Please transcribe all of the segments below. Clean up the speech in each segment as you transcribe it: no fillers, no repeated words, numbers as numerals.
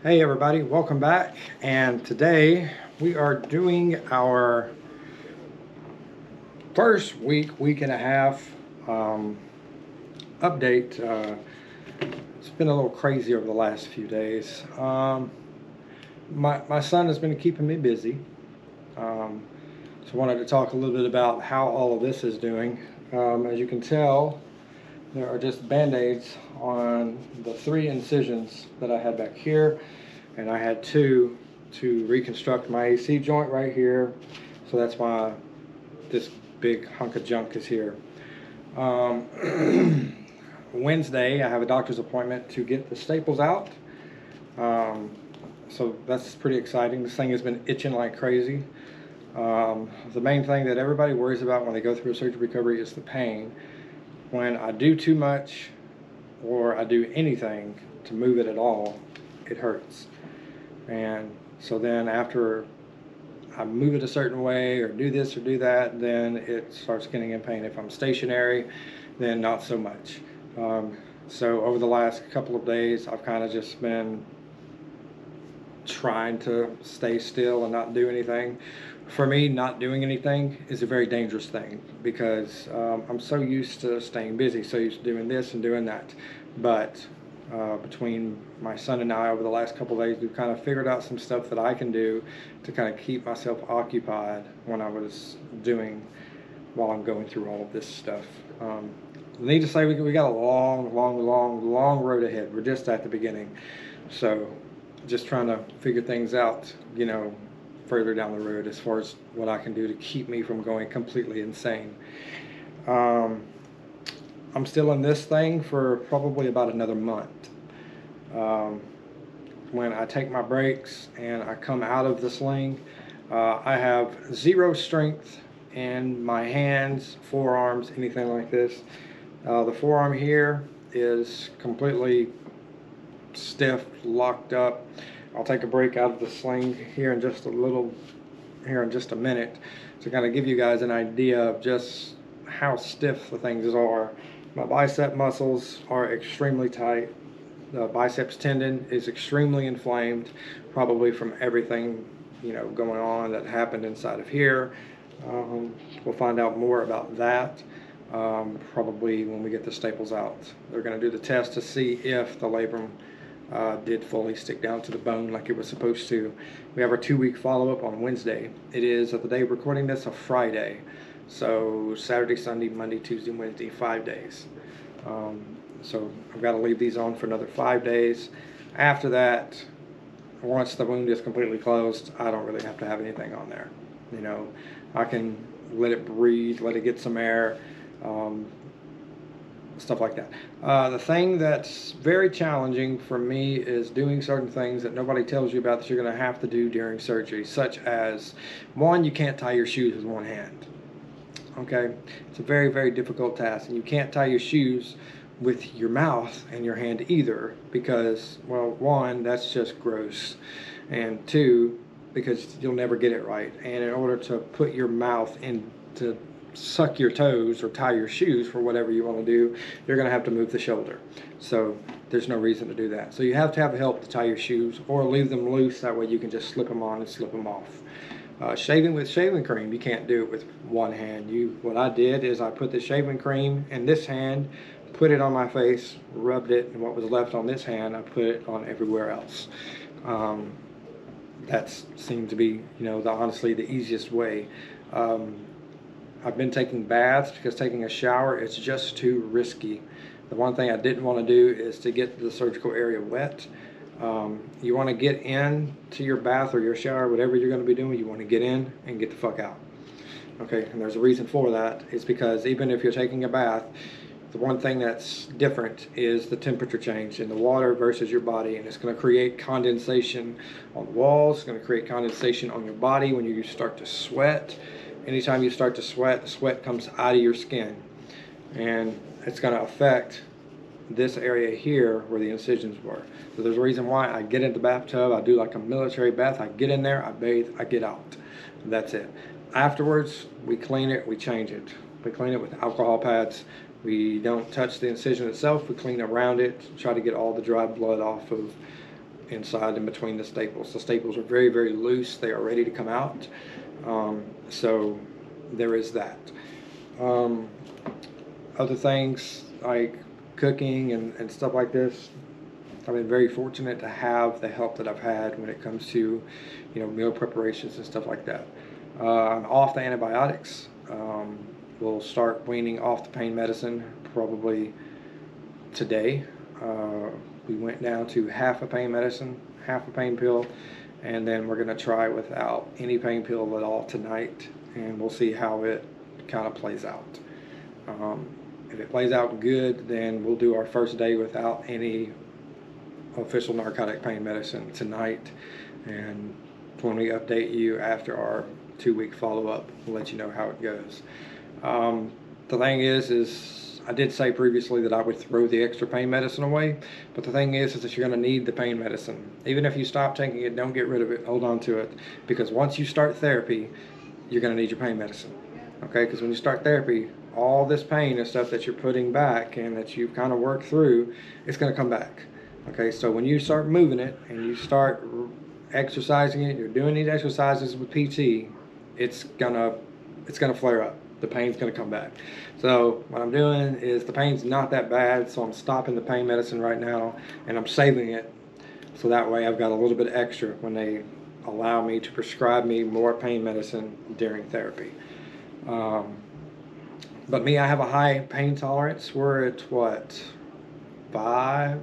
Hey everybody, welcome back. And today we are doing our first week and a half update. It's been a little crazy over the last few days. My son has been keeping me busy. So I wanted to talk a little bit about how all of this is doing. As you can tell, there are just band-aids on the 3 incisions that I had back here, and I had 2 to reconstruct my AC joint right here. So that's why this big hunk of junk is here. Wednesday, I have a doctor's appointment to get the staples out. So that's pretty exciting. This thing has been itching like crazy. The main thing that everybody worries about when they go through a surgery recovery is the pain. When I do too much or I do anything to move it at all, it hurts. And so then after I move it a certain way or do this or do that, then it starts getting in pain. If I'm stationary, then not so much. So over the last couple of days, I've kind of just been trying to stay still and not do anything. For me, not doing anything is a very dangerous thing because I'm so used to staying busy, so used to doing this and doing that. But between my son and I over the last couple of days, we've kind of figured out some stuff that I can do to kind of keep myself occupied while I'm going through all of this stuff. Need to say we got a long road ahead. We're just at the beginning. So just trying to figure things out, further down the road as far as what I can do to keep me from going completely insane. I'm still in this thing for probably about another month. When I take my breaks and I come out of the sling, I have 0 strength in my hands, forearms, anything like this. The forearm here is completely stiff, locked up. I'll take a break out of the sling here in just a minute to kind of give you guys an idea of just how stiff the things are. My bicep muscles are extremely tight. The biceps tendon is extremely inflamed, probably from everything going on that happened inside of here. We'll find out more about that probably when we get the staples out. They're going to do the test to see if the labrum did fully stick down to the bone like it was supposed to. We have our 2-week follow-up on Wednesday. It is, at the day of recording this, a Friday. So Saturday, Sunday, Monday, Tuesday, Wednesday, 5 days. So I've got to leave these on for another 5 days. After that, once the wound is completely closed, I don't really have to have anything on there. I can let it breathe, let it get some air, stuff like that. The thing that's very challenging for me is doing certain things that nobody tells you about that you're going to have to do during surgery, such as, 1, you can't tie your shoes with one hand. Okay, it's a very, very difficult task, and you can't tie your shoes with your mouth and your hand either because, well, 1, that's just gross, and 2, because you'll never get it right. And in order to put your mouth in to suck your toes or tie your shoes for whatever you want to do, you're going to have to move the shoulder. So there's no reason to do that. So you have to have help to tie your shoes or leave them loose. That way you can just slip them on and slip them off. Shaving with shaving cream, you can't do it with one hand. What I did is I put the shaving cream in this hand, put it on my face, rubbed it, and what was left on this hand, I put it on everywhere else. That seemed to be, honestly, the easiest way. I've been taking baths because taking a shower, it's just too risky. The one thing I didn't want to do is to get the surgical area wet. You want to get in to your bath or your shower, whatever you're going to be doing, you want to get in and get the fuck out. Okay, and there's a reason for that. It's because even if you're taking a bath, the one thing that's different is the temperature change in the water versus your body, and it's going to create condensation on the walls. It's going to create condensation on your body when you start to sweat. Anytime you start to sweat, the sweat comes out of your skin, and it's going to affect this area here where the incisions were. So there's a reason why I get in the bathtub. I do like a military bath. I get in there, I bathe, I get out. That's it. Afterwards, we clean it, we change it. We clean it with alcohol pads. We don't touch the incision itself. We clean around it, try to get all the dry blood off of inside and between the staples. The staples are very, very loose. They are ready to come out. So there is that. Other things like cooking and stuff like this, I've been very fortunate to have the help that I've had when it comes to, meal preparations and stuff like that. I'm off the antibiotics. We'll start weaning off the pain medicine probably today. We went down to half a pain medicine, half a pain pill, and then we're going to try without any pain pill at all tonight, and we'll see how it kind of plays out. If it plays out good, then we'll do our first day without any official narcotic pain medicine tonight, and when we update you after our 2-week follow-up, we'll let you know how it goes. The thing is I did say previously that I would throw the extra pain medicine away, but the thing is that you're going to need the pain medicine. Even if you stop taking it, don't get rid of it, hold on to it, because once you start therapy, you're going to need your pain medicine. Okay, because when you start therapy, all this pain and stuff that you're putting back and that you've kind of worked through, it's going to come back. Okay, so when you start moving it and you start exercising it, you're doing these exercises with PT, it's gonna flare up. The pain's gonna come back. So what I'm doing is, the pain's not that bad, so I'm stopping the pain medicine right now and I'm saving it, so that way I've got a little bit extra when they allow me to prescribe me more pain medicine during therapy. But me, I have a high pain tolerance. We're at what, 5,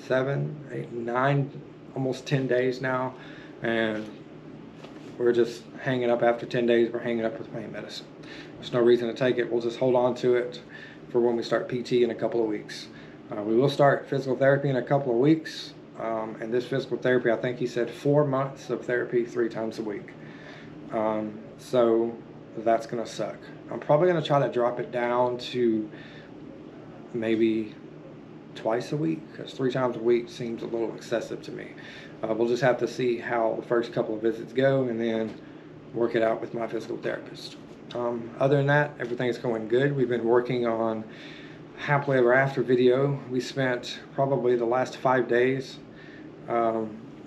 7, 8, 9, almost 10 days now, and we're just hanging up. After 10 days, we're hanging up with pain medicine. There's no reason to take it. We'll just hold on to it for when we start PT in a couple of weeks. We will start physical therapy in a couple of weeks, and this physical therapy, I think he said 4 months of therapy 3 times a week. So that's gonna suck. I'm probably gonna try to drop it down to maybe twice a week, because 3 times a week seems a little excessive to me. We'll just have to see how the first couple of visits go and then work it out with my physical therapist. Other than that, everything's going good. We've been working on Happily Ever After video. We spent probably the last 5 days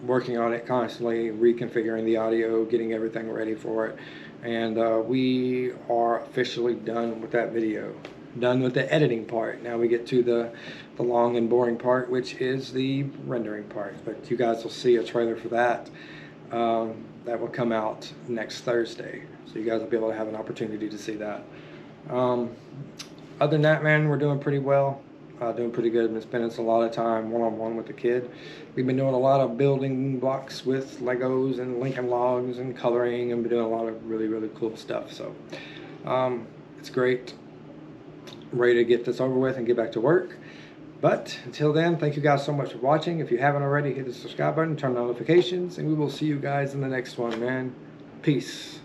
working on it constantly, reconfiguring the audio, getting everything ready for it, and we are officially done with that video. Done with the editing part. Now we get to the long and boring part, which is the rendering part. But you guys will see a trailer for that. That will come out next Thursday. So you guys will be able to have an opportunity to see that. Other than that, man, we're doing pretty well. Doing pretty good. Been spending a lot of time one-on-one with the kid. We've been doing a lot of building blocks with Legos and Lincoln Logs and coloring, and been doing a lot of really, really cool stuff. So it's great. Ready to get this over with and get back to work. But until then, thank you guys so much for watching. If you haven't already, hit the subscribe button, turn on notifications, and we will see you guys in the next one, man. Peace.